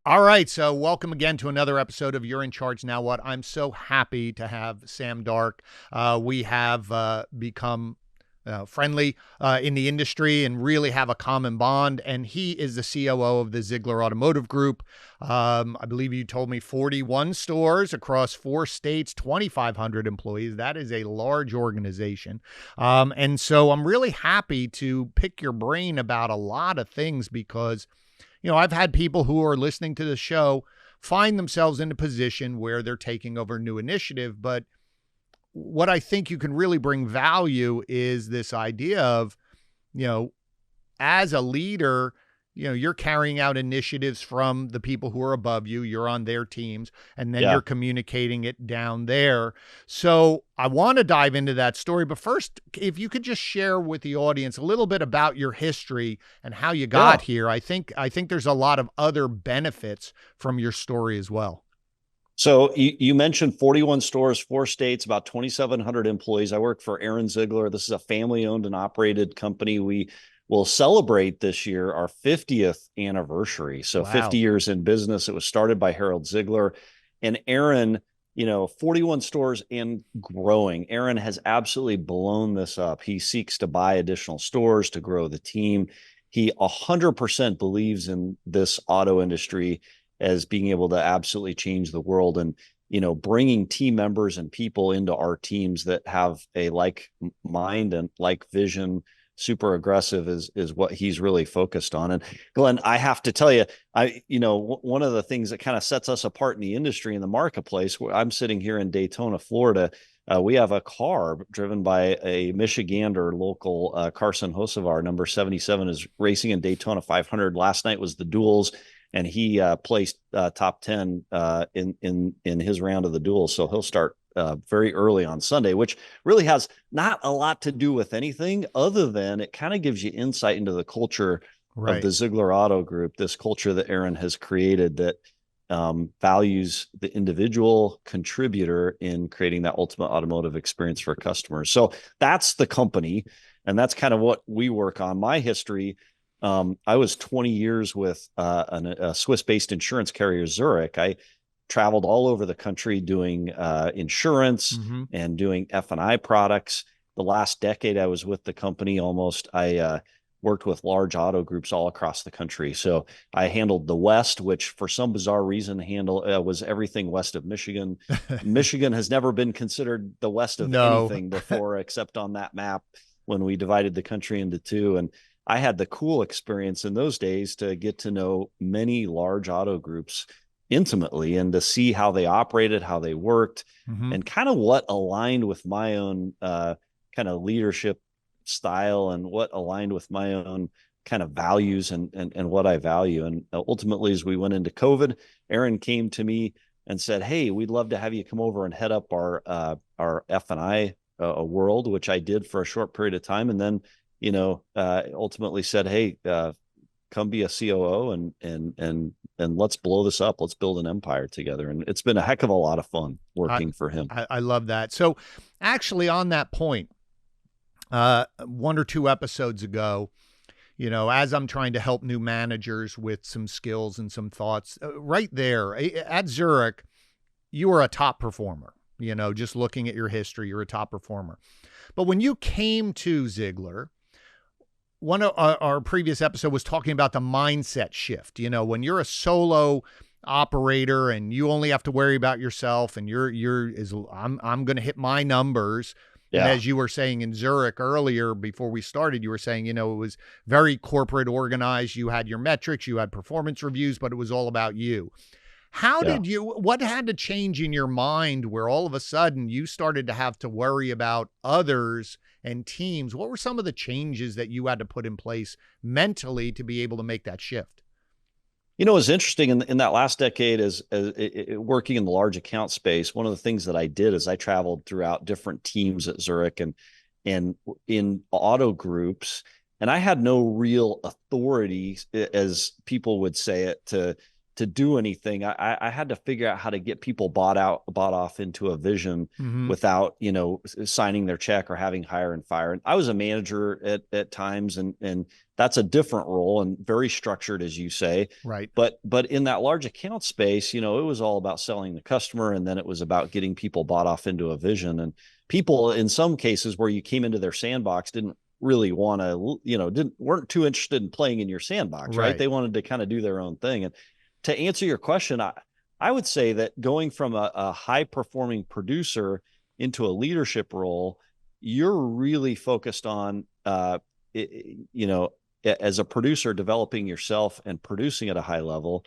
All right, so welcome again to another episode of You're in Charge Now What. I'm so happy to have Sam Dark. We have become friendly in the industry and really have a common bond. And he is the COO of the Zeigler Automotive Group. I believe you told me 41 stores across 4 states, 2,500 employees. That is a large organization. And so I'm really happy to pick your brain about a lot of things because I've had people who are listening to the show find themselves in a position where they're taking over a new initiative. But what I think you can really bring value is this idea of, you know, as a leader, you're carrying out initiatives from the people who are above you. You're on their teams, and then Yeah. you're communicating it down there. So I want to dive into that story. But first, if you could just share with the audience a little bit about your history and how you got Yeah. here. I think there's a lot of other benefits from your story as well. So you mentioned 41 stores, 4 states, about 2,700 employees. I work for Aaron Zeigler. This is a family owned and operated company. We will celebrate this year our 50th anniversary. So 50 Wow. years in business. It was started by Harold Zeigler and Aaron, 41 stores and growing. Aaron has absolutely blown this up. He seeks to buy additional stores to grow the team. He 100% believes in this auto industry as being able to absolutely change the world, and bringing team members and people into our teams that have a like mind and like vision, super aggressive, is what he's really focused on. And Glenn, I have to tell you, one of the things that kind of sets us apart in the industry, in the marketplace, where I'm sitting here in Daytona, Florida, we have a car driven by a Michigander local. Carson Hosevar, number 77, is racing in Daytona 500. Last night was the duels, and he placed top 10 in his round of the duels. So he'll start very early on Sunday, which really has not a lot to do with anything other than it kind of gives you insight into the culture of Right. the Zeigler Auto Group, this culture that Aaron has created that values the individual contributor in creating that ultimate automotive experience for customers. So that's the company, and that's kind of what we work on. My history, I was 20 years with a Swiss-based insurance carrier, Zurich. I traveled all over the country doing insurance Mm-hmm. and doing F&I products. The last decade I was with the company almost, I worked with large auto groups all across the country. So I handled the West, which for some bizarre reason was everything west of Michigan. Michigan has never been considered the west of No. anything before, except on that map when we divided the country into two. And I had the cool experience in those days to get to know many large auto groups intimately and to see how they operated, how they worked, Mm-hmm. and kind of what aligned with my own kind of leadership style and what aligned with my own kind of values and what I value. And ultimately, as we went into COVID, Aaron came to me and said, "Hey, we'd love to have you come over and head up our F&I world," which I did for a short period of time, and then ultimately said, "Hey, come be a COO and let's blow this up. Let's build an empire together." And it's been a heck of a lot of fun I, working for him. I love that. So actually on that point, 1 or 2 episodes ago, as I'm trying to help new managers with some skills and some thoughts, right there at Zurich, you were a top performer. Just looking at your history, you're a top performer. But when you came to Zeigler, one of our previous episode was talking about the mindset shift. When you're a solo operator and you only have to worry about yourself, and I'm going to hit my numbers. And Yeah. as you were saying in Zurich earlier, before we started, you were saying, it was very corporate organized. You had your metrics, you had performance reviews, but it was all about you. Yeah. What had to change in your mind where all of a sudden you started to have to worry about others and teams? What were some of the changes that you had to put in place mentally to be able to make that shift? It's interesting in that last decade as working in the large account space. One of the things that I did is I traveled throughout different teams at Zurich and in auto groups, and I had no real authority, as people would say it, to to do anything. I had to figure out how to get people bought off into a vision Hmm. without, signing their check or having hire and fire. And I was a manager at times, and that's a different role and very structured, as you say. Right. But in that large account space, it was all about selling the customer, and then it was about getting people bought off into a vision. And people, in some cases where you came into their sandbox, didn't really want to, weren't too interested in playing in your sandbox, right? Right. They wanted to kind of do their own thing. And to answer your question, I would say that going from a high performing producer into a leadership role, you're really focused on, as a producer, developing yourself and producing at a high level.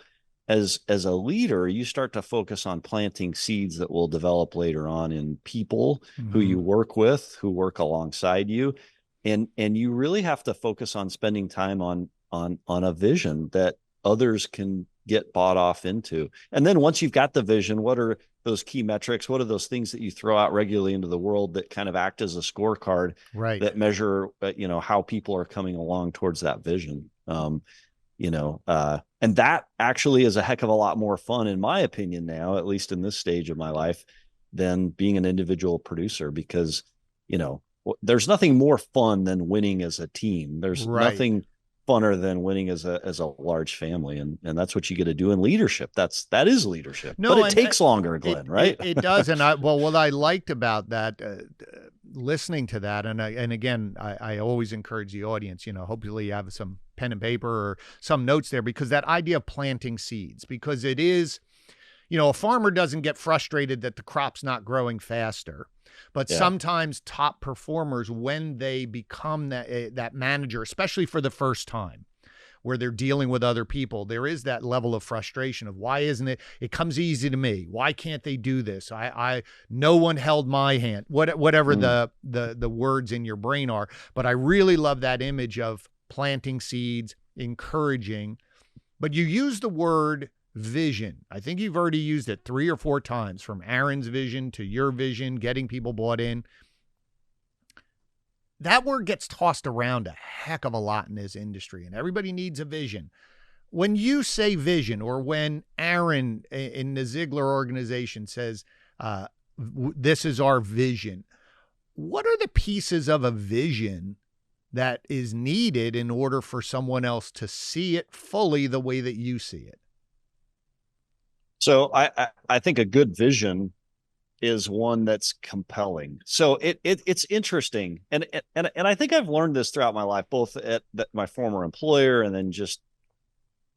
As a leader, you start to focus on planting seeds that will develop later on in people who Hmm. you work with, who work alongside you. And you really have to focus on spending time on a vision that others can get bought off into. And then once you've got the vision, what are those key metrics? What are those things that you throw out regularly into the world that kind of act as a scorecard Right. that measure, how people are coming along towards that vision? And that actually is a heck of a lot more fun, in my opinion, now, at least in this stage of my life, than being an individual producer, because, there's nothing more fun than winning as a team. There's Right. nothing funner than winning as a large family. And that's what you get to do in leadership. That is leadership, but No, it and takes longer, it Glenn, it right? it does, and what I liked about that, listening to that, and again, I always encourage the audience, hopefully you have some pen and paper or some notes there, because that idea of planting seeds, because it is, a farmer doesn't get frustrated that the crop's not growing faster. But Yeah. sometimes top performers, when they become that manager, especially for the first time, where they're dealing with other people, there is that level of frustration of, why isn't it? It comes easy to me. Why can't they do this? No one held my hand. Whatever Mm. the words in your brain are. But I really love that image of planting seeds, encouraging. But you use the word vision. I think you've already used it 3 or 4 times, from Aaron's vision to your vision, getting people bought in. That word gets tossed around a heck of a lot in this industry, and everybody needs a vision. When you say vision, or when Aaron in the Zeigler organization says, this is our vision, what are the pieces of a vision that is needed in order for someone else to see it fully the way that you see it? So I think a good vision is one that's compelling. So it's interesting, and I think I've learned this throughout my life, both at my former employer, and then just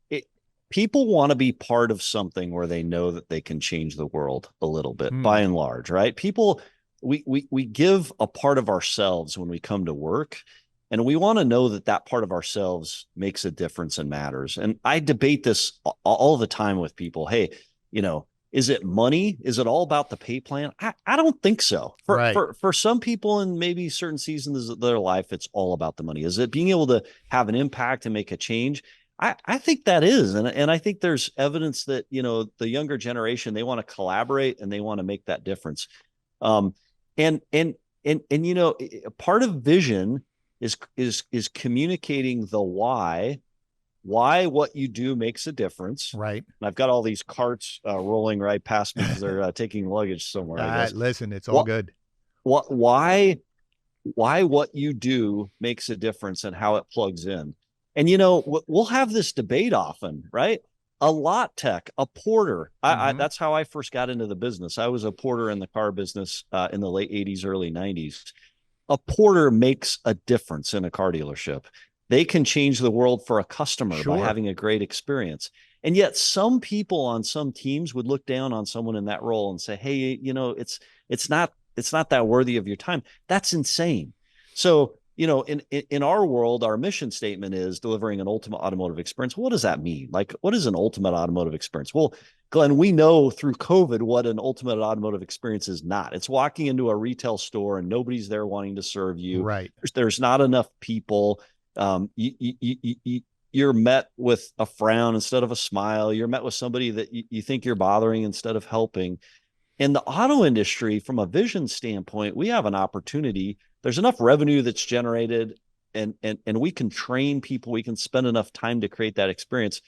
it. People want to be part of something where they know that they can change the world a little bit, by and large, right? People, we give a part of ourselves when we come to work, and we want to know that that part of ourselves makes a difference and matters. And I debate this all the time with people. Hey, is it money? Is it all about the pay plan? I don't think so. Right. For some people, in maybe certain seasons of their life, it's all about the money. Is it being able to have an impact and make a change? I think that is. And I think there's evidence that, the younger generation, they want to collaborate and they want to make that difference. Um, and part of vision is communicating the why what you do makes a difference. Right. And I've got all these carts rolling right past me because they're taking luggage somewhere, I guess. Listen, it's all good. Why what you do makes a difference and how it plugs in. And, we'll have this debate often, right? A lot tech, a porter. That's how I first got into the business. I was a porter in the car business in the late 80s, early 90s. A porter makes a difference in a car dealership. They can change the world for a customer by having a great experience. And yet some people on some teams would look down on someone in that role and say, hey, it's not that worthy of your time. That's insane. So, in our world, our mission statement is delivering an ultimate automotive experience. What does that mean? Like, what is an ultimate automotive experience? Well, Glenn, we know through COVID what an ultimate automotive experience is not. It's walking into a retail store and nobody's there wanting to serve you. Right. There's not enough people. You're met with a frown instead of a smile. You're met with somebody that you think you're bothering instead of helping. In the auto industry, from a vision standpoint, we have an opportunity. There's enough revenue that's generated, and we can train people. We can spend enough time to create that experience.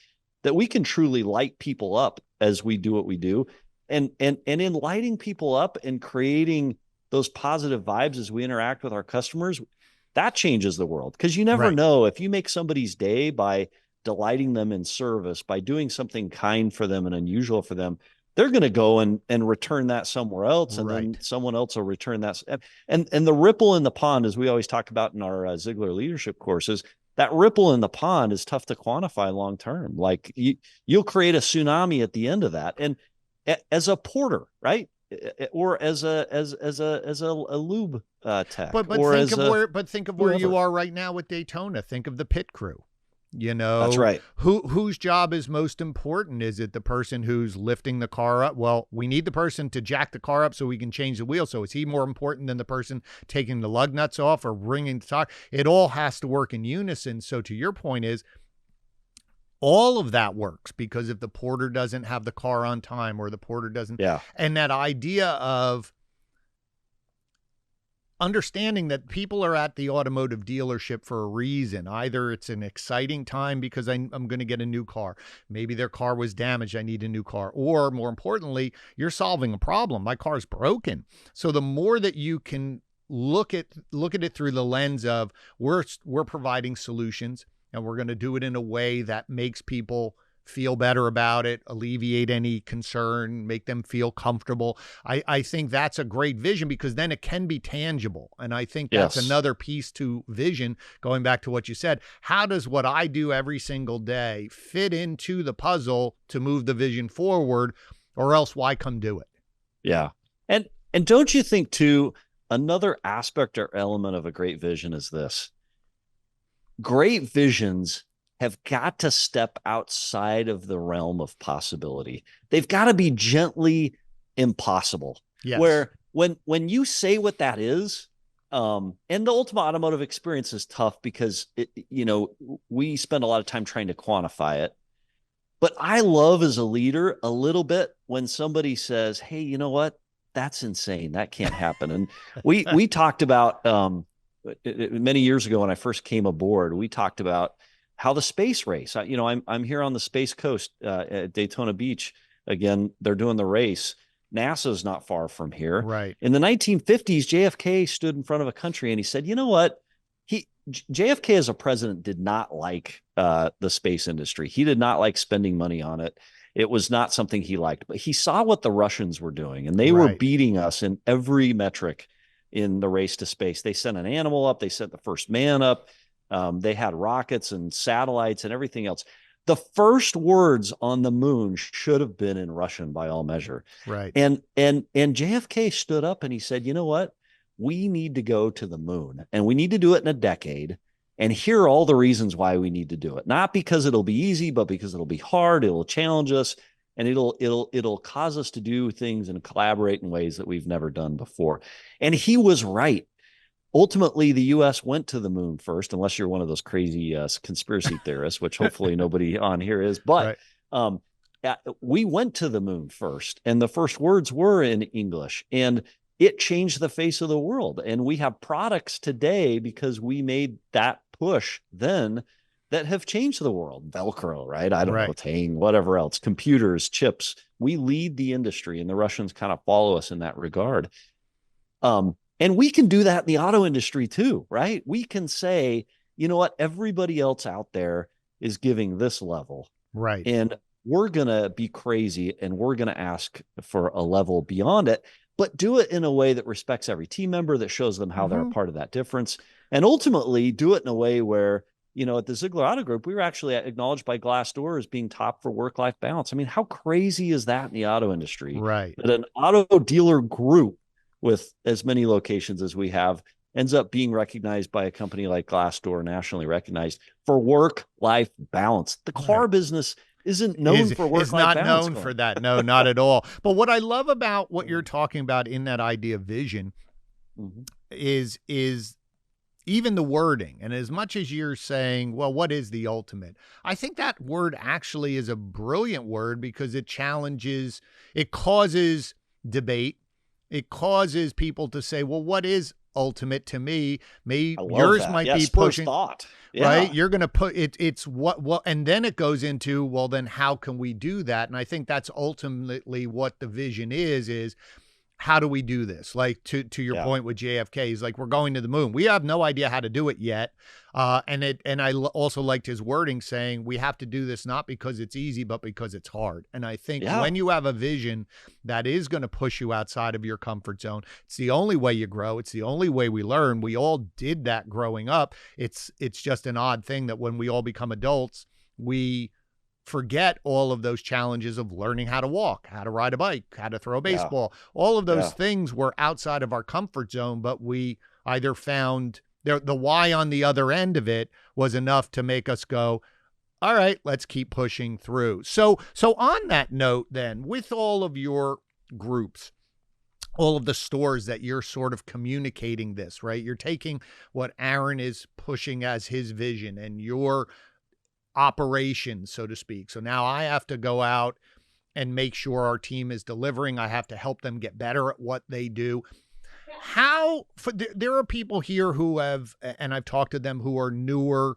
that we can truly light people up as we do what we do. And in lighting people up and creating those positive vibes as we interact with our customers, that changes the world. Because you never Right. know, if you make somebody's day by delighting them in service, by doing something kind for them and unusual for them, they're going to go and return that somewhere else, and then Right. someone else will return that. And the ripple in the pond, as we always talk about in our Zeigler leadership courses, that ripple in the pond is tough to quantify long term. Like you'll create a tsunami at the end of that. And as a porter, right? Or as a lube tech, But or think as of a where you whoever. are right now with Daytona. Think of the pit crew. You That's know, right. whose job is most important? Is it the person who's lifting the car up? Well, we need the person to jack the car up so we can change the wheel. So is he more important than the person taking the lug nuts off or bringing the tire? It all has to work in unison. So to your point is, all of that works, because if the porter doesn't have the car on time, or the porter doesn't, Yeah. and that idea of understanding that people are at the automotive dealership for a reason. Either it's an exciting time because I'm going to get a new car. Maybe their car was damaged. I need a new car. Or more importantly, you're solving a problem. My car's broken. So the more that you can look at it through the lens of we're providing solutions, and we're going to do it in a way that makes people feel better about it, alleviate any concern, make them feel comfortable. I think that's a great vision, because then it can be tangible. And I think that's Yes. another piece to vision, going back to what you said. How does what I do every single day fit into the puzzle to move the vision forward, or else why come do it? Yeah. And don't you think too, another aspect or element of a great vision is this: great visions have got to step outside of the realm of possibility. They've got to be gently impossible. Yes. Where when you say what that is, and the ultimate automotive experience is tough because we spend a lot of time trying to quantify it. But I love, as a leader, a little bit when somebody says, "Hey, you know what? That's insane. That can't happen." And we talked about many years ago when I first came aboard. We talked about how the space race. I'm here on the Space Coast at Daytona Beach. Again, they're doing the race. NASA's not far from here. Right. In the 1950s, JFK stood in front of a country and he said, "You know what? JFK as a president did not like the space industry. He did not like spending money on it. It was not something he liked. But he saw what the Russians were doing, and they were Right. beating us in every metric in the race to space. They sent an animal up. They sent the first man up. They had rockets and satellites and everything else. The first words on the moon should have been in Russian by all measure. Right. And JFK stood up and he said, "You know what? We need to go to the moon, and we need to do it in a decade. And here are all the reasons why we need to do it. Not because it'll be easy, but because it'll be hard. It'll challenge us, and it'll cause us to do things and collaborate in ways that we've never done before." And he was right. Ultimately, the U.S. went to the moon first, unless you're one of those crazy conspiracy theorists, which hopefully nobody on here is. But Right. um, we went to the moon first, and the first words were in English, and it changed the face of the world. And we have products today because we made that push then that have changed the world. Velcro, right? I don't know, Right. Tang, whatever else, computers, chips. We lead the industry, and the Russians kind of follow us in that regard. And we can do that in the auto industry too, right? We can say, you know what, everybody else out there is giving this level, Right. and we're going to be crazy and we're going to ask for a level beyond it, but do it in a way that respects every team member, that shows them how they're a part of that difference. And ultimately do it in a way where, at the Zeigler Auto Group, we were actually acknowledged by Glassdoor as being top for work-life balance. I mean, how crazy is that in the auto industry? Right. That an auto dealer group with as many locations as we have ends up being recognized by a company like Glassdoor, nationally recognized for work-life balance. The car business isn't known for is work-life not balance. known for that. No, not at all. But what I love about what you're talking about in that idea of vision is even the wording. And as much as you're saying, well, what is the ultimate? I think that word actually is a brilliant word, because it causes debate. It causes people to say, well, what is ultimate to me. I love Yours that. might be Yes, first pushing, thought. right? Yeah. You're going to put it, it's what, and then it goes into, well, then how can we do that? And I think that's ultimately what the vision is how do we do this? Like to your Yeah. point with JFK, he's like, we're going to the moon. We have no idea how to do it yet. And I also liked his wording saying we have to do this not because it's easy, but because it's hard. And I think Yeah. when you have a vision that is going to push you outside of your comfort zone, it's the only way you grow. It's the only way we learn. We all did that growing up. It's just an odd thing that when we all become adults, we forget all of those challenges of learning how to walk, how to ride a bike, how to throw a Yeah. baseball. All of those Yeah. things were outside of our comfort zone, but we either found the why on the other end of it was enough to make us go, all right, let's keep pushing through. So on that note, then, with all of your groups, all of the stores that you're sort of communicating this, right? You're taking what Aaron is pushing as his vision and your operations, so to speak. So now I have to go out and make sure our team is delivering. I have to help them get better at what they do. There are people here who have, and I've talked to them, who are newer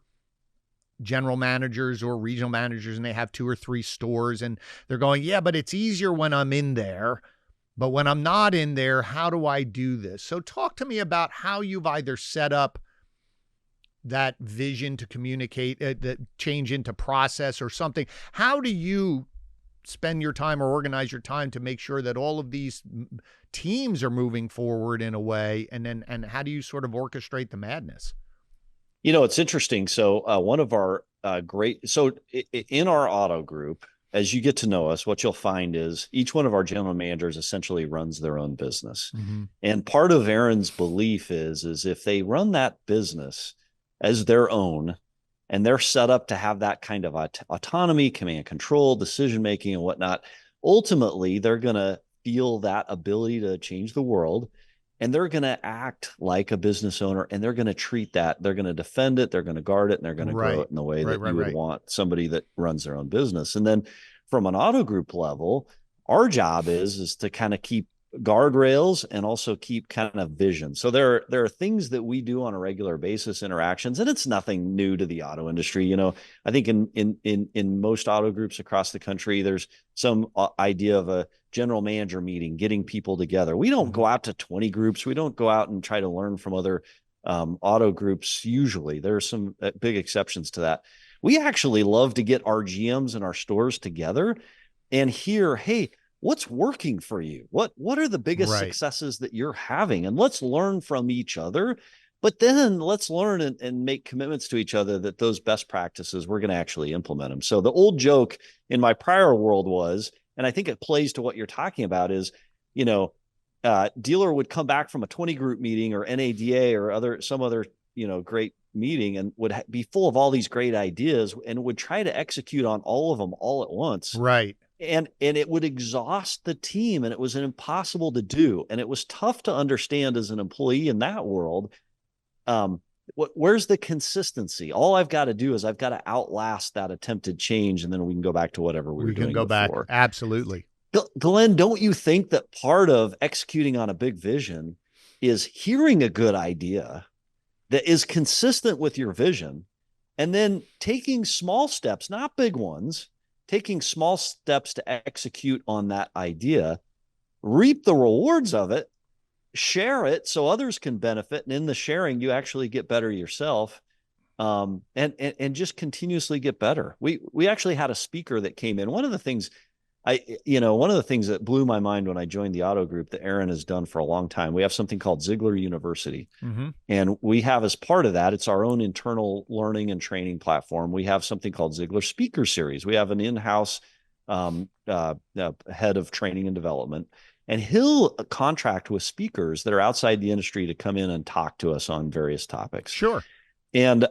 general managers or regional managers, and they have 2 or 3 stores, and they're going, yeah, but it's easier when I'm in there. But when I'm not in there, how do I do this? So talk to me about how you've either set up that vision to communicate, that change into process or something. How do you spend your time or organize your time to make sure that all of these teams are moving forward in a way? And how do you sort of orchestrate the madness? It's interesting. So one of our in our auto group, as you get to know us, what you'll find is each one of our general managers essentially runs their own business. Mm-hmm. And part of Aaron's belief is if they run that business as their own, and they're set up to have that kind of autonomy, command control, decision-making and whatnot, ultimately they're going to feel that ability to change the world. And they're going to act like a business owner, and they're going to treat that. They're going to defend it. They're going to guard it, and they're going to grow it in the way that you would want somebody that runs their own business. And then from an auto group level, our job is to kind of keep guardrails and also keep kind of vision. So there are things that we do on a regular basis, interactions, and it's nothing new to the auto industry. I think in most auto groups across the country, there's some idea of a general manager meeting, getting people together. We don't go out to 20 groups. We don't go out and try to learn from other auto groups. Usually there are some big exceptions to that. We actually love to get our GMs and our stores together and hear, hey, what's working for you? What are the biggest successes that you're having? And let's learn from each other, but then let's learn and make commitments to each other that those best practices, we're going to actually implement them. So the old joke in my prior world was, and I think it plays to what you're talking about, is, dealer would come back from a 20 group meeting or NADA or some other, great meeting, and would be full of all these great ideas and would try to execute on all of them all at once. Right. And it would exhaust the team, and it was impossible to do. And it was tough to understand as an employee in that world. Where's the consistency? All I've got to do is I've got to outlast that attempted change, and then we can go back to whatever we were doing before. Back. Absolutely. Glenn, don't you think that part of executing on a big vision is hearing a good idea that is consistent with your vision, and then taking small steps, not big ones, taking small steps to execute on that idea, reap the rewards of it, share it so others can benefit. And in the sharing, you actually get better yourself, and just continuously get better. We actually had a speaker that came in. One of the things that blew my mind when I joined the auto group that Aaron has done for a long time, we have something called Zeigler University. Mm-hmm. And we have, as part of that, it's our own internal learning and training platform. We have something called Zeigler Speaker Series. We have an in-house head of training and development, and he'll contract with speakers that are outside the industry to come in and talk to us on various topics. Sure. And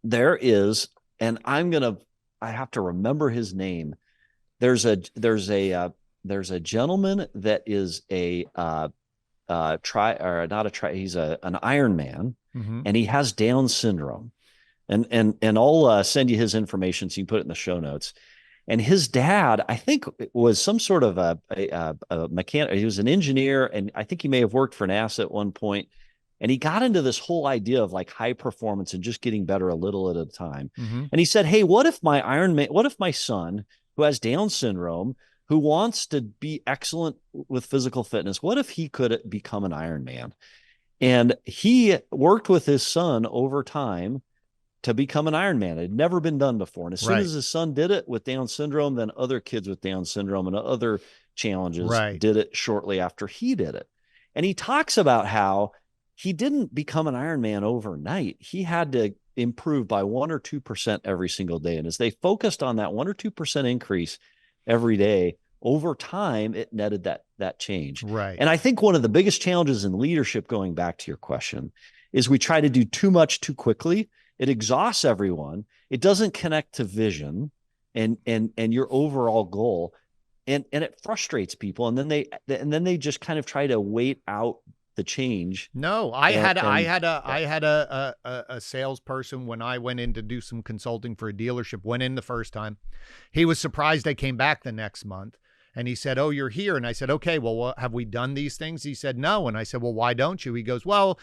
there is, and I have to remember his name. There's a gentleman that is he's an Ironman, mm-hmm. and he has Down syndrome, and I'll send you his information so you can put it in the show notes. And his dad, I think, was some sort of a mechanic. He was an engineer, and I think he may have worked for NASA at one point. And he got into this whole idea of like high performance and just getting better a little at a time. Mm-hmm. And he said, hey, what if my son who has Down syndrome, who wants to be excellent with physical fitness, what if he could become an Ironman? And he worked with his son over time to become an Ironman. It had never been done before. And as soon Right. as his son did it with Down syndrome, then other kids with Down syndrome and other challenges Right. did it shortly after he did it. And he talks about how he didn't become an Ironman overnight. He had to improve by 1 or 2% every single day. And as they focused on that 1 or 2% increase every day, over time, it netted that change. Right. And I think one of the biggest challenges in leadership, going back to your question, is we try to do too much too quickly. It exhausts everyone. It doesn't connect to vision and your overall goal. And it frustrates people. And then they just kind of try to wait out the change. No, I had a salesperson when I went in to do some consulting for a dealership, went in the first time. He was surprised I came back the next month. And he said, "Oh, you're here." And I said, "Okay, well, have we done these things?" He said, "No." And I said, "Well, why don't you?" He goes, "Well,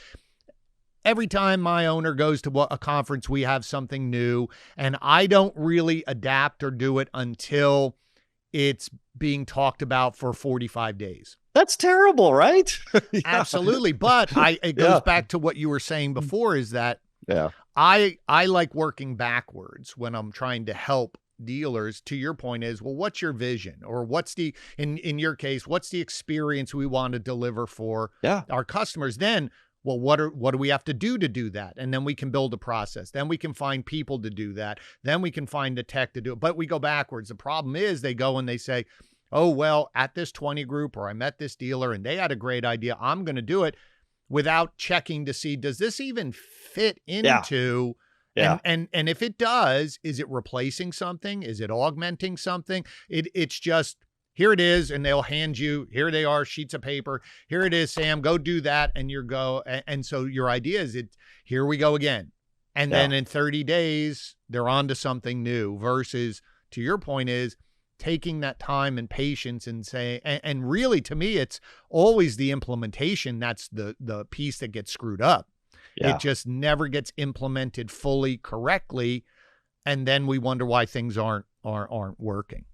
every time my owner goes to a conference, we have something new, and I don't really adapt or do it until it's being talked about for 45 days. That's terrible, right? Yeah. Absolutely. But it goes back to what you were saying before, is that I like working backwards when I'm trying to help dealers. To your point is, well, what's your vision, or what's in your case, what's the experience we want to deliver for our customers? Then, well, what do we have to do that? And then we can build a process. Then we can find people to do that. Then we can find the tech to do it. But we go backwards. The problem is they go and they say, oh, well, at this 20 group, or I met this dealer and they had a great idea, I'm going to do it, without checking to see, does this even fit into and if it does, is it replacing something? Is it augmenting something? It's just, here it is, and they'll hand you, here they are, sheets of paper. Here it is, Sam, go do that, and you go. And so your idea is, here we go again. And then in 30 days, they're on to something new, versus, to your point, is taking that time and patience and say, and really, to me, it's always the implementation that's the piece that gets screwed up. It just never gets implemented fully correctly, and then we wonder why things aren't working.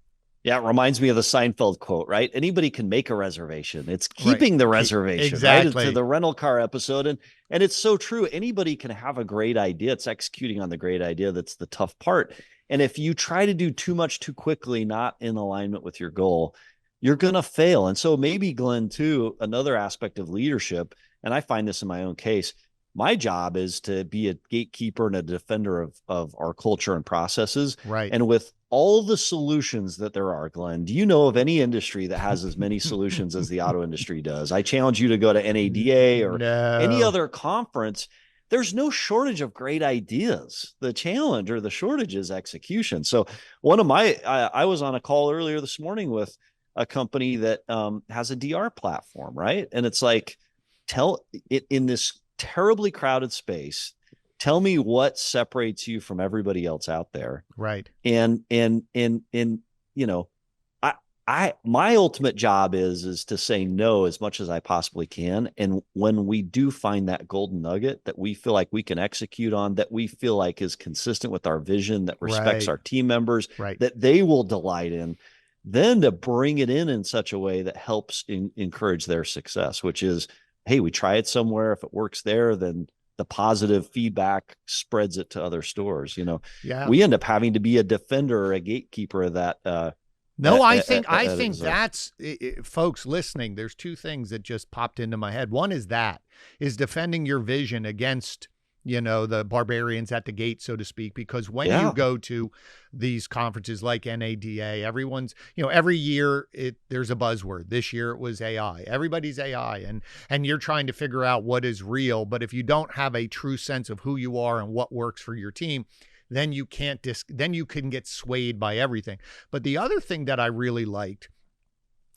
Yeah, it reminds me of the Seinfeld quote, right? Anybody can make a reservation. It's keeping the reservation, exactly. Right? To the rental car episode. And it's so true. Anybody can have a great idea. It's executing on the great idea that's the tough part. And if you try to do too much too quickly, not in alignment with your goal, you're going to fail. And so maybe, Glenn, too, another aspect of leadership, and I find this in my own case, my job is to be a gatekeeper and a defender of our culture and processes. Right. And with all the solutions that there are, Glenn, do you know of any industry that has as many solutions as the auto industry does? I challenge you to go to NADA or any other conference. There's no shortage of great ideas. The challenge or the shortage is execution. So I was on a call earlier this morning with a company that has a DR platform, right? And it's like, tell it in this terribly crowded space, tell me what separates you from everybody else out there. Right. And you know, my ultimate job is to say no as much as I possibly can. And when we do find that golden nugget that we feel like we can execute on, that we feel like is consistent with our vision, that respects our team members, that they will delight in, then to bring it in such a way that helps encourage their success, which is, hey, we try it somewhere. If it works there, then the positive feedback spreads it to other stores. We end up having to be a defender or a gatekeeper of that. I think that's folks listening. There's two things that just popped into my head. One is defending your vision against, the barbarians at the gate, so to speak, because when you go to these conferences like NADA, everyone's, every year there's a buzzword. This year it was AI. Everybody's AI, and you're trying to figure out what is real. But if you don't have a true sense of who you are and what works for your team, then you then you can get swayed by everything. But the other thing that I really liked,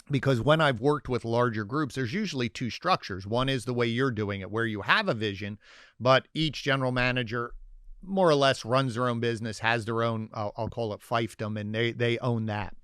because when I've worked with larger groups, there's usually two structures. One is the way you're doing it, where you have a vision, but each general manager more or less runs their own business, has their own, I'll call it fiefdom, and they own that.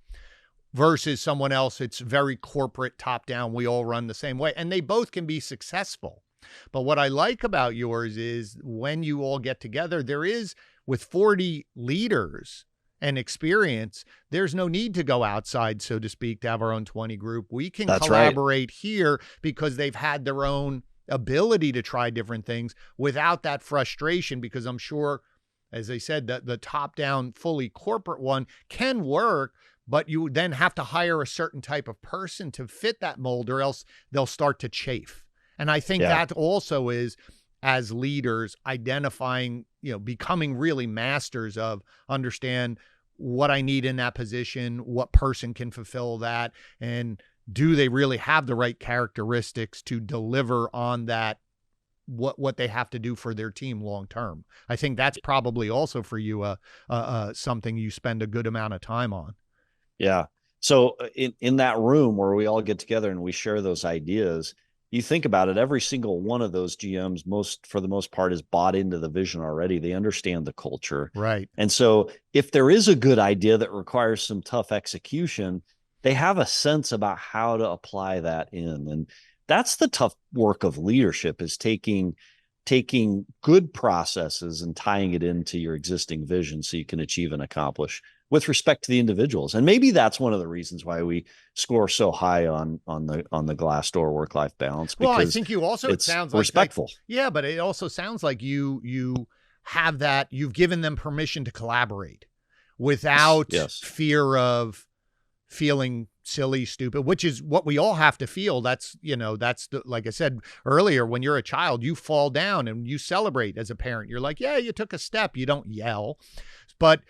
Versus someone else, it's very corporate, top down, we all run the same way. And they both can be successful. But what I like about yours is when you all get together, there is, with 40 leaders and experience, there's no need to go outside, so to speak, to have our own 20 group. We can That's right. collaborate here because they've had their own ability to try different things without that frustration, because I'm sure, as I said, that the top down fully corporate one can work, but you then have to hire a certain type of person to fit that mold, or else they'll start to chafe. And I think Yeah. that also is, as leaders, identifying, becoming really masters of understand what I need in that position, what person can fulfill that, and do they really have the right characteristics to deliver on that, what they have to do for their team long term. I think that's probably also for you something you spend a good amount of time on. Yeah. So in that room where we all get together and we share those ideas, you think about it, every single one of those GMs, for the most part, is bought into the vision already. They understand the culture. Right. And so if there is a good idea that requires some tough execution, they have a sense about how to apply that in. And that's the tough work of leadership, is taking good processes and tying it into your existing vision so you can achieve and accomplish with respect to the individuals. And maybe that's one of the reasons why we score so high on the Glassdoor work-life balance, because well, I think you also, it sounds respectful. Yeah, but it also sounds like you have that, you've given them permission to collaborate without Yes. fear of feeling silly, stupid, which is what we all have to feel. That's, like I said earlier, when you're a child, you fall down and you celebrate as a parent. You're like, yeah, you took a step. You don't yell. But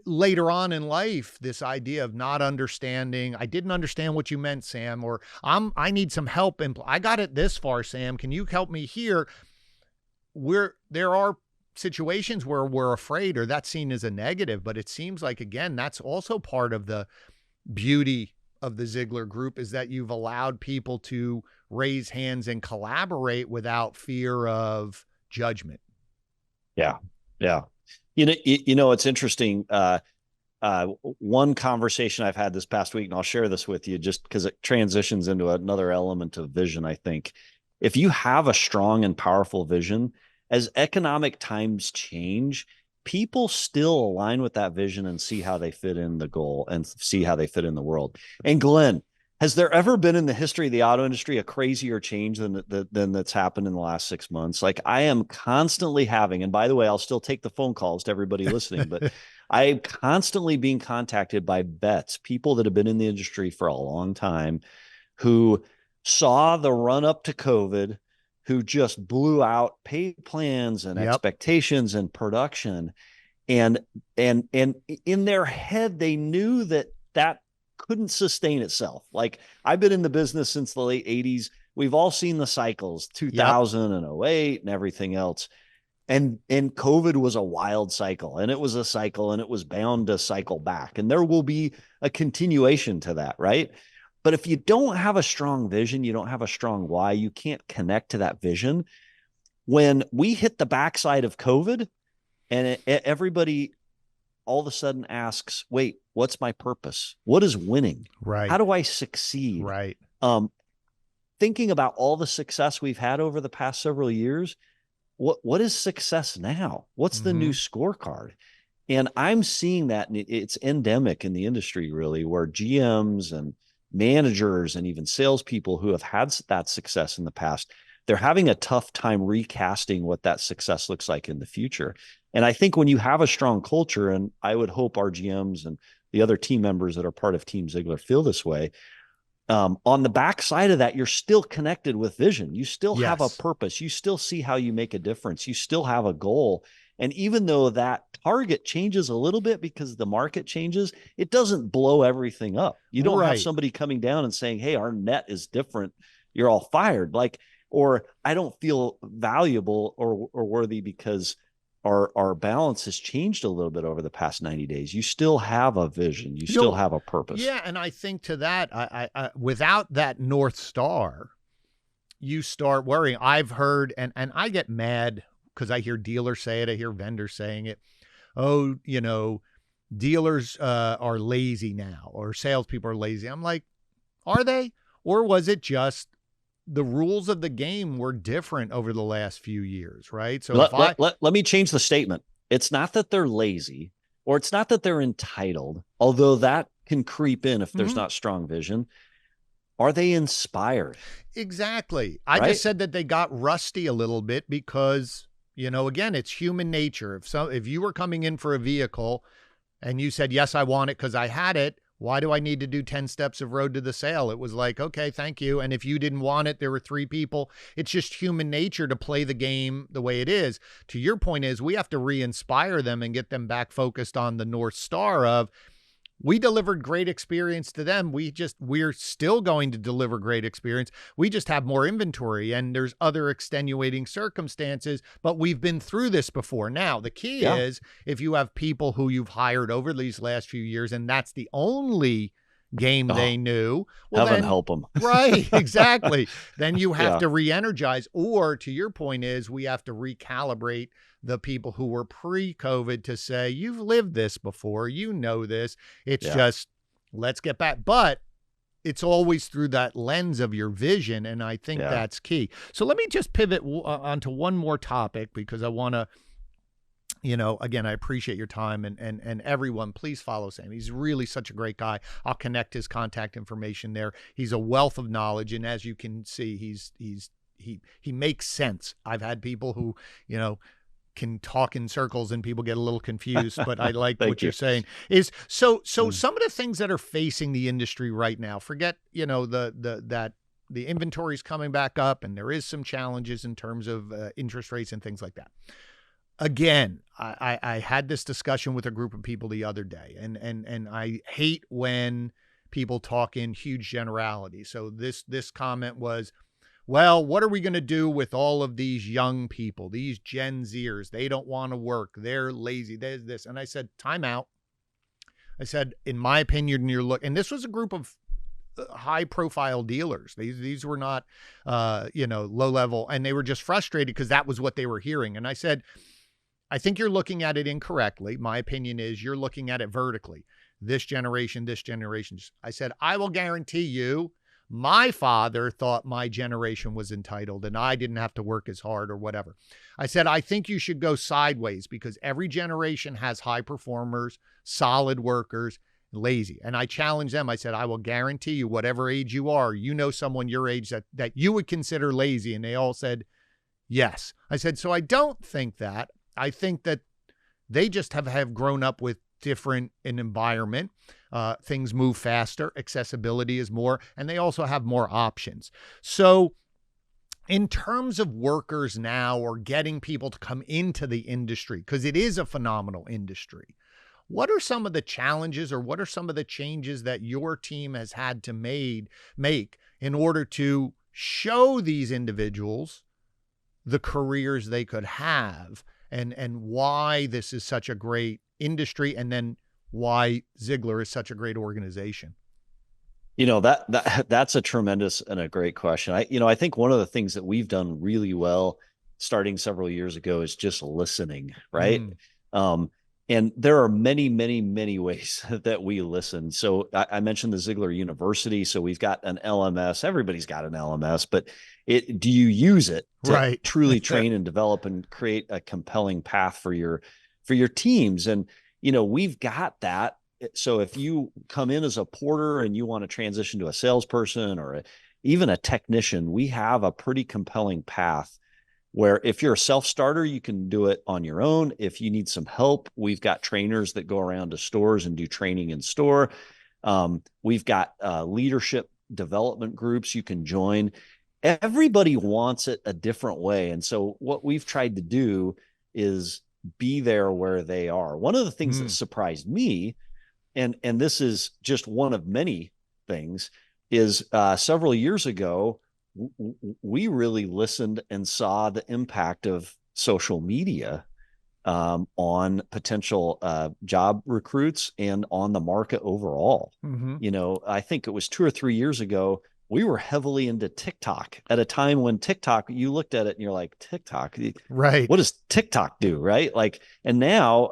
later on in life, this idea of not understanding, I didn't understand what you meant, Sam, or I need some help. I got it this far, Sam. Can you help me here? There are situations where we're afraid, or that's seen as a negative, but it seems like, again, that's also part of the beauty of the Zeigler group, is that you've allowed people to raise hands and collaborate without fear of judgment. Yeah. Yeah. It's interesting. One conversation I've had this past week, and I'll share this with you just because it transitions into another element of vision. I think if you have a strong and powerful vision, as economic times change, people still align with that vision and see how they fit in the goal and see how they fit in the world. And Glenn, has there ever been in the history of the auto industry a crazier change than that's happened in the last 6 months? Like, I am constantly having, and by the way, I'll still take the phone calls to everybody listening, but I am constantly being contacted by vets, people that have been in the industry for a long time, who saw the run up to COVID, who just blew out pay plans and expectations and production. And in their head, they knew that couldn't sustain itself. Like, I've been in the business since the late 80s. We've all seen the cycles, 2000 and 08 and everything else. And COVID was a wild cycle, and it was a cycle, and it was bound to cycle back. And there will be a continuation to that, right? But if you don't have a strong vision, you don't have a strong why, you can't connect to that vision. When we hit the backside of COVID, and everybody all of a sudden asks, wait, what's my purpose? What is winning? Right. How do I succeed? Right. Thinking about all the success we've had over the past several years, what is success now? What's the new scorecard? And I'm seeing that, and it's endemic in the industry, really, where GMs and managers and even salespeople who have had that success in the past, they're having a tough time recasting what that success looks like in the future. And I think when you have a strong culture, and I would hope our GMs and the other team members that are part of Team Zeigler feel this way, on the backside of that, you're still connected with vision. You still have a purpose. You still see how you make a difference. You still have a goal. And even though that target changes a little bit because the market changes, it doesn't blow everything up. You don't have somebody coming down and saying, hey, our net is different. You're all fired. Or I don't feel valuable or worthy because our balance has changed a little bit over the past 90 days. You still have a vision. You still have a purpose. Yeah. And I think to that, I without that North Star, you start worrying. I've heard, and I get mad because I hear dealers say it. I hear vendors saying it. Oh, dealers are lazy now, or salespeople are lazy. I'm like, are they? Or was it just the rules of the game were different over the last few years, right? So if Let me change the statement. It's not that they're lazy, or it's not that they're entitled, although that can creep in if there's not strong vision. Are they inspired? Exactly. I Right? just said that they got rusty a little bit because, again, it's human nature. If you were coming in for a vehicle and you said, yes, I want it because I had it, why do I need to do 10 steps of road to the sale? It was like, okay, thank you. And if you didn't want it, there were 3 people. It's just human nature to play the game the way it is. To your point is we have to re-inspire them and get them back focused on the North Star of, we delivered great experience to them. We're still going to deliver great experience. We just have more inventory and there's other extenuating circumstances, but we've been through this before. Now, the key is if you have people who you've hired over these last few years and that's the only game they knew, well, heaven then help them. Right, exactly. Then you have to re-energize, or to your point is we have to recalibrate the people who were pre-COVID to say, you've lived this before, this. It's just, let's get back. But it's always through that lens of your vision. And I think that's key. So let me just pivot onto one more topic because I want to, again, I appreciate your time and everyone, please follow Sam. He's really such a great guy. I'll connect his contact information there. He's a wealth of knowledge. And as you can see, he makes sense. I've had people who, can talk in circles and people get a little confused, but I like what you're saying is so some of the things that are facing the industry right now, forget, that the inventory is coming back up and there is some challenges in terms of interest rates and things like that. Again, I had this discussion with a group of people the other day and I hate when people talk in huge generalities. So this comment was, well, what are we going to do with all of these young people, these Gen Zers? They don't want to work. They're lazy. There's this. And I said, time out. I said, in my opinion, and this was a group of high profile dealers. These were not, low level, and they were just frustrated because that was what they were hearing. And I said, I think you're looking at it incorrectly. My opinion is you're looking at it vertically. This generation. I said, I will guarantee you, my father thought my generation was entitled and I didn't have to work as hard or whatever. I said, I think you should go sideways because every generation has high performers, solid workers, lazy. And I challenged them. I said, I will guarantee you, whatever age you are, someone your age that you would consider lazy. And they all said, yes. I said, so I don't think that. I think that they just have grown up with different an environment. Things move faster, accessibility is more, and they also have more options. So in terms of workers now or getting people to come into the industry, because it is a phenomenal industry, what are some of the challenges or what are some of the changes that your team has had to make in order to show these individuals the careers they could have and why this is such a great industry and then why Zeigler is such a great organization? That's a tremendous and a great question. I think one of the things that we've done really well starting several years ago is just listening, right? And there are many, many, many ways that we listen. So I mentioned the Zeigler University. So we've got an LMS. Everybody's got an LMS, but do you use it to truly train and develop and create a compelling path for your teams? And we've got that. So if you come in as a porter and you want to transition to a salesperson or even a technician, we have a pretty compelling path where if you're a self-starter, you can do it on your own. If you need some help, we've got trainers that go around to stores and do training in store. We've got leadership development groups you can join. Everybody wants it a different way. And so what we've tried to do is be there where they are. One of the things that surprised me, and this is just one of many things, is several years ago, we really listened and saw the impact of social media on potential job recruits and on the market overall. I think it was 2 or 3 years ago, we were heavily into TikTok at a time when TikTok, you looked at it and you're like, TikTok, right? What does TikTok do? Right. And now,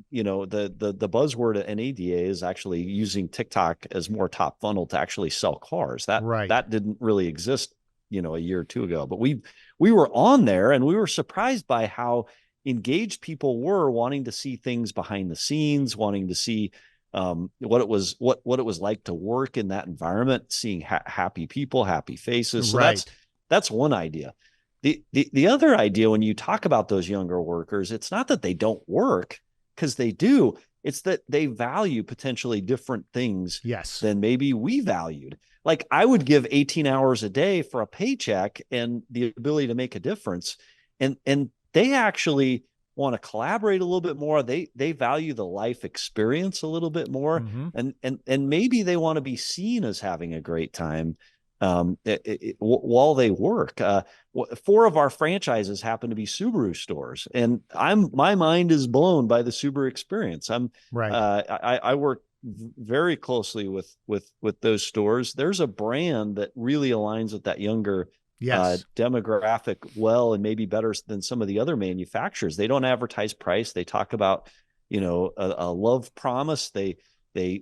the buzzword at NADA is actually using TikTok as more top funnel to actually sell cars. That didn't really exist a year or two ago, but we were on there and we were surprised by how engaged people were, wanting to see things behind the scenes, wanting to see what it was like to work in that environment, seeing happy people, happy faces. So Right. that's one idea. The other idea, when you talk about those younger workers, it's not that they don't work, because they do. It's that they value potentially different things Yes. than maybe we valued. Like, I would give 18 hours a day for a paycheck and the ability to make a difference. And they actually want to collaborate a little bit more. They value the life experience a little bit more. Mm-hmm. And maybe they want to be seen as having a great time while they work. 4 of our franchises happen to be Subaru stores, and my mind is blown by the Subaru experience. Right. I work very closely with those stores. There's a brand that really aligns with that younger Yes. demographic well, and maybe better than some of the other manufacturers. They don't advertise price. They talk about, a love promise. They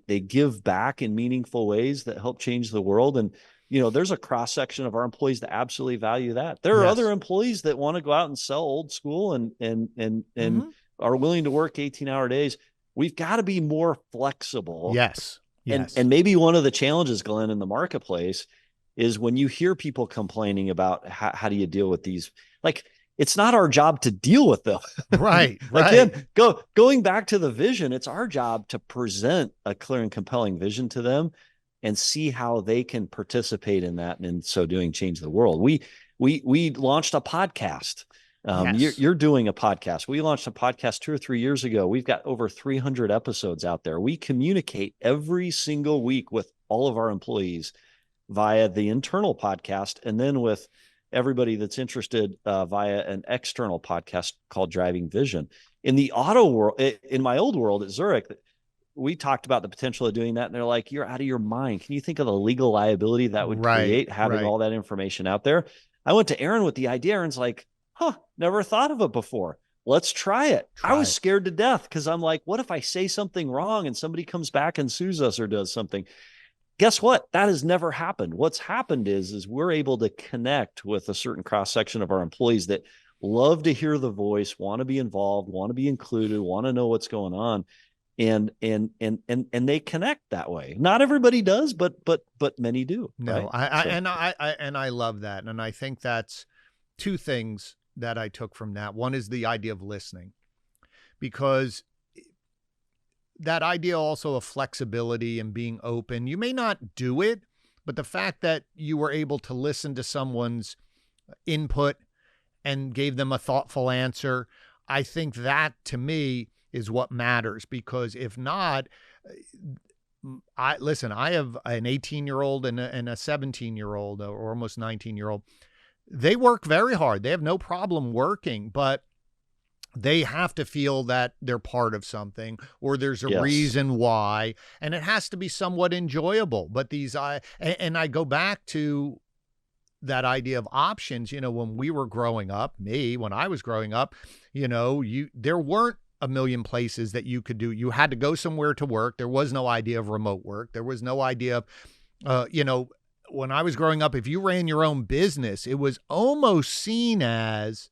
give back in meaningful ways that help change the world. And there's a cross section of our employees that absolutely value that. There are Yes. other employees that want to go out and sell old school and Mm-hmm. are willing to work 18-hour days. We've got to be more flexible. Yes. Yes. And maybe one of the challenges, Glenn, in the marketplace is when you hear people complaining about how do you deal with these, like, it's not our job to deal with them. Right. Right. Again, going back to the vision, it's our job to present a clear and compelling vision to them and see how they can participate in that, and in so doing, change the world. We launched a podcast. Yes. You're doing a podcast. We launched a podcast 2 or 3 years ago. We've got over 300 episodes out there. We communicate every single week with all of our employees via the internal podcast, and then with everybody that's interested via an external podcast called Driving Vision. In the auto world, in my old world at Zurich, we talked about the potential of doing that, and they're like, "You're out of your mind. Can you think of the legal liability that would create having all that information out there?" I went to Aaron with the idea. Aaron's like, never thought of it before. Let's try it. I was scared to death, because I'm like, what if I say something wrong and somebody comes back and sues us or does something? Guess what? That has never happened. What's happened is we're able to connect with a certain cross section of our employees that love to hear the voice, want to be involved, want to be included, want to know what's going on. And they connect that way. Not everybody does, but many do. No, right? I love that. And I think that's 2 things that I took from that. One is the idea of listening, because that idea also of flexibility and being open. You may not do it, but the fact that you were able to listen to someone's input and gave them a thoughtful answer, I think that, to me, is what matters. Because if not, I have an 18-year-old and a 17-year-old, or almost 19-year-old. They work very hard. They have no problem working, but they have to feel that they're part of something, or there's a reason why, and it has to be somewhat enjoyable. But I go back to that idea of options. When we were growing up, when I was growing up, there weren't a million places that you could do. You had to go somewhere to work. There was no idea of remote work. There was no idea of, when I was growing up, if you ran your own business, it was almost seen as,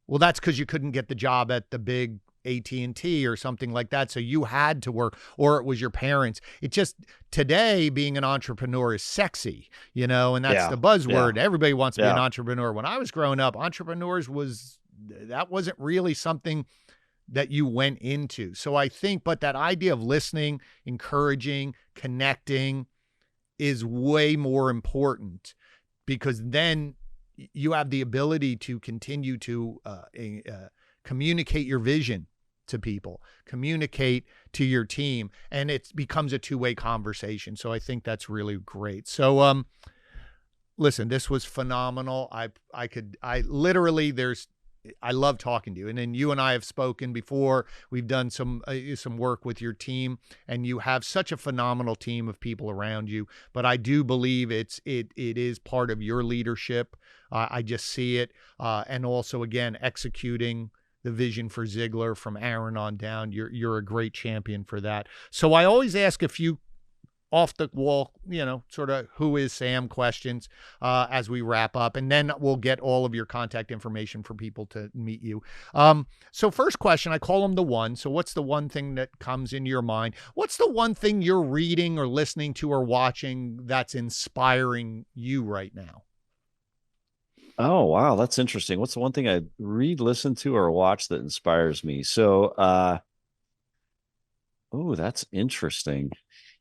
well, that's because you couldn't get the job at the big AT&T or something like that. So you had to work, or it was your parents. It just, today, being an entrepreneur is sexy, and that's the buzzword. Everybody wants to be an entrepreneur. When I was growing up, that wasn't really something that you went into. So I think, but that idea of listening, encouraging, connecting is way more important, because then you have the ability to continue to communicate your vision to people, communicate to your team, and it becomes a 2-way conversation. So I think that's really great. So, listen, this was phenomenal. I love talking to you. And then you and I have spoken before. We've done some work with your team, and you have such a phenomenal team of people around you. But I do believe it is part of your leadership. I just see it. And also, again, executing the vision for Zeigler from Aaron on down. You're a great champion for that. So I always ask a few off the wall, sort of who is Sam questions as we wrap up. And then we'll get all of your contact information for people to meet you. So first question, I call them the one. So what's the one thing that comes into your mind? What's the one thing you're reading or listening to or watching that's inspiring you right now? Oh, wow. That's interesting. What's the one thing I read, listen to, or watch that inspires me? Oh, that's interesting.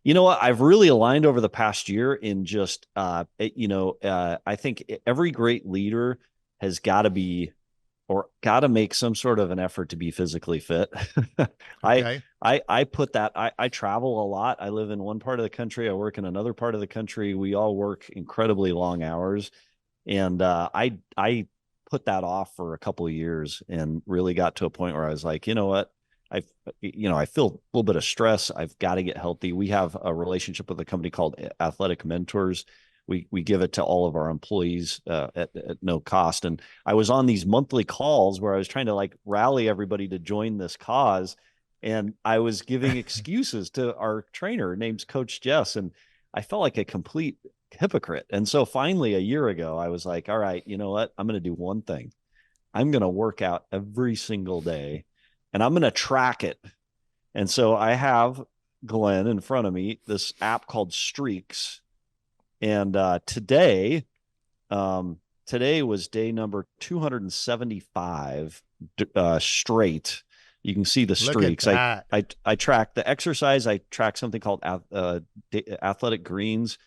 You know what? I've really aligned over the past year in just, I think every great leader has got to be or got to make some sort of an effort to be physically fit. I, Okay. I put that, I travel a lot. I live in one part of the country. I work in another part of the country. We all work incredibly long hours. And I put that off for a couple of years and really got to a point where I was like, you know what? I feel a little bit of stress. I've got to get healthy. We have a relationship with a company called Athletic Mentors. We give it to all of our employees at no cost. And I was on these monthly calls where I was trying to like rally everybody to join this cause. And I was giving excuses to our trainer, name's Coach Jess. And I felt like a complete hypocrite. And so finally, a year ago, I was like, all right, you know what? I'm going to do one thing. I'm going to work out every single day and I'm going to track it. And so I have Glenn in front of me, this app called Streaks. And today was day number 275 straight. You can see the Look at streaks. that. I track the exercise. I track something called athletic greens,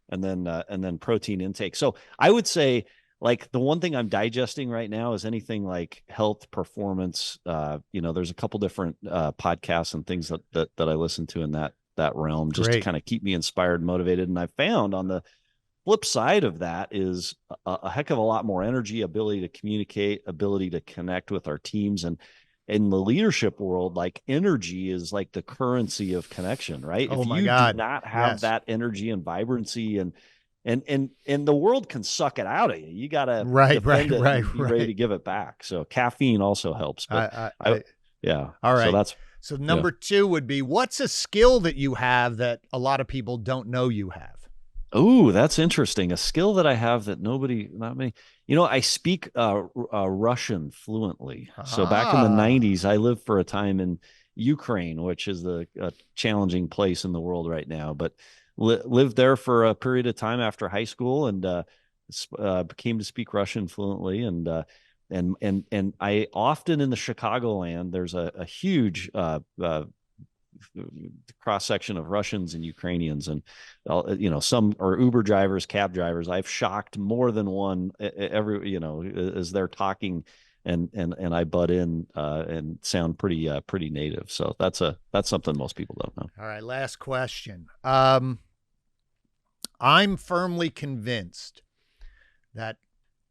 and then protein intake. So I would say like the one thing I'm digesting right now is anything like health performance. There's a couple different podcasts and things that I listen to in that realm just to Great. kind of keep me inspired and motivated. And I found on the flip side of that is a heck of a lot more energy, ability to communicate, ability to connect with our teams. And in the leadership world, like energy is like the currency of connection, right? Oh If my you do God. not have Yes. that energy and vibrancy and the world can suck it out of you. You got to Right, right, defend it right, and be ready to right. give it back. So caffeine also helps, but I, I yeah. all So right. that's, So yeah. number two would be, what's a skill that you have that a lot of people don't know you have? Oh, that's interesting. A skill that I have that not many, I speak Russian fluently. So back in the Ah, 90s, I lived for a time in Ukraine, which is the challenging place in the world right now, but lived there for a period of time after high school and came to speak Russian fluently. And I often in the Chicagoland, there's a huge cross section of Russians and Ukrainians, and some are Uber drivers, cab drivers. I've shocked more than one as they're talking, and I butt in and sound pretty native. So that's something most people don't know. all right. Last question. I'm firmly convinced that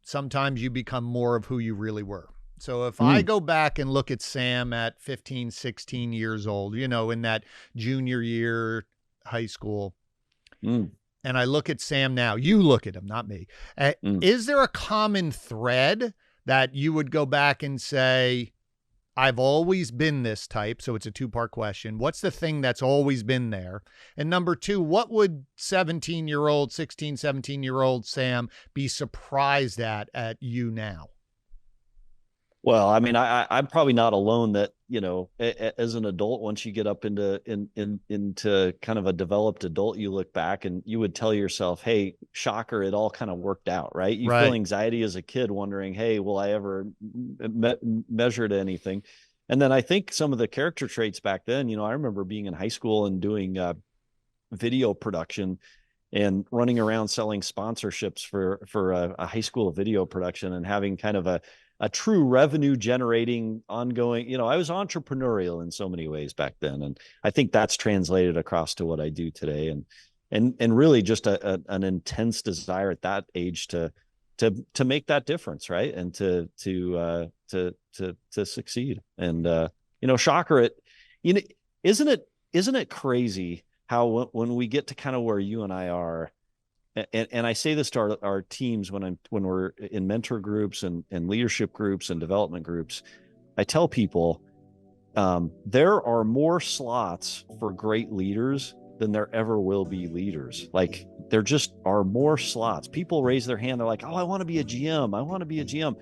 sometimes you become more of who you really were. So if I Mm, go back and look at Sam at 15, 16 years old, in that junior year high school, mm, and I look at Sam now, you look at him, not me. mm. Is there a common thread that you would go back and say, I've always been this type? So it's a two-part question. What's the thing that's always been there? And number two, what would 17-year-old, 16, 17-year-old Sam be surprised at you now? Well, I mean, I'm probably not alone that, as an adult, once you get up into kind of a developed adult, you look back and you would tell yourself, hey, shocker, it all kind of worked out, right? You feel Right. anxiety as a kid wondering, hey, will I ever measure to anything? And then I think some of the character traits back then, I remember being in high school and doing video production and running around selling sponsorships for a high school video production and having kind of a true revenue generating ongoing, I was entrepreneurial in so many ways back then. And I think that's translated across to what I do today. And really just an intense desire at that age to make that difference. Right. And to succeed. And, shocker it, you know, isn't it crazy how when we get to kind of where you and I are, and I say this to our teams when we're in mentor groups and leadership groups and development groups, I tell people there are more slots for great leaders then there ever will be leaders. Like, there just are more slots. People raise their hand. They're like, oh, I want to be a GM. I want to be a GM.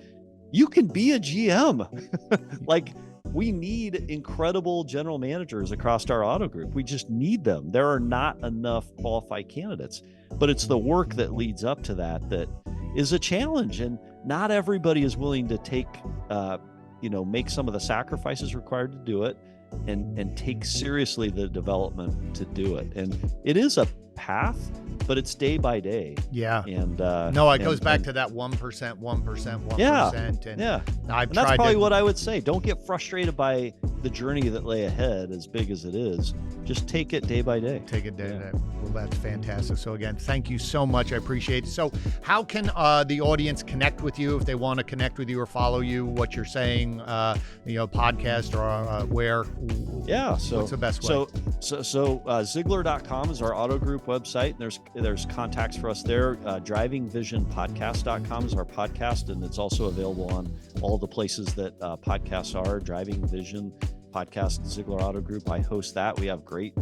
You can be a GM. Like, we need incredible general managers across our auto group. We just need them. There are not enough qualified candidates, but it's the work that leads up to that that is a challenge. And not everybody is willing to take, make some of the sacrifices required to do it, and take seriously the development to do it. And it is a path, but it's day by day. Yeah. And it goes back to that 1%, 1%. Yeah. And yeah. I've And that's tried probably to, what I would say. Don't get frustrated by the journey that lay ahead, as big as it is. Just take it day by day. Take it day to day. Well, that's fantastic. So again, thank you so much. I appreciate it. So how can the audience connect with you if they want to connect with you or follow you, what you're saying, podcast or where? Yeah. So what's the best way? So Zeigler.com is our auto group website. There's contacts for us there. DrivingVisionPodcast.com is our podcast, and it's also available on all the places that podcasts are. Driving Vision Podcast, Zeigler Auto Group. I host that. We have great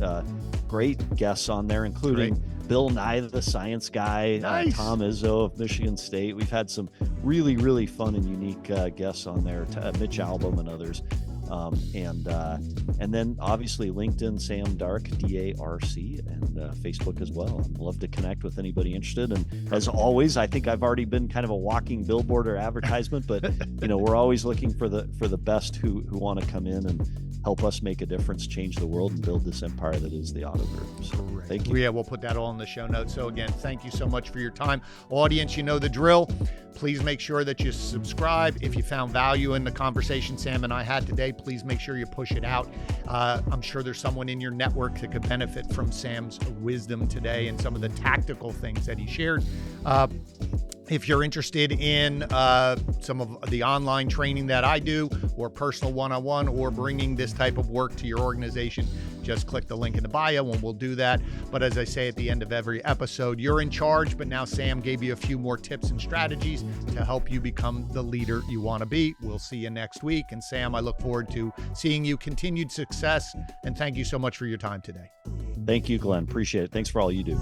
guests on there, including Bill Nye, the science guy, Nice. Tom Izzo of Michigan State. We've had some really, really fun and unique guests on there, Mitch Album and others. And then obviously LinkedIn, Sam Dark, DARC, and Facebook as well. I'd love to connect with anybody interested. And as always, I think I've already been kind of a walking billboard or advertisement, but we're always looking for the best who want to come in and help us make a difference, change the world, and build this empire that is the auto group. So thank you. Yeah, we'll put that all in the show notes. So again, thank you so much for your time. Audience, you know the drill. Please make sure that you subscribe. If you found value in the conversation Sam and I had today, please make sure you push it out. I'm sure there's someone in your network that could benefit from Sam's wisdom today and some of the tactical things that he shared. If you're interested in some of the online training that I do, or personal one-on-one, or bringing this type of work to your organization, just click the link in the bio and we'll do that. But as I say at the end of every episode, you're in charge, but now Sam gave you a few more tips and strategies to help you become the leader you want to be. We'll see you next week. And Sam, I look forward to seeing you continued success. And thank you so much for your time today. Thank you, Glenn. Appreciate it. Thanks for all you do.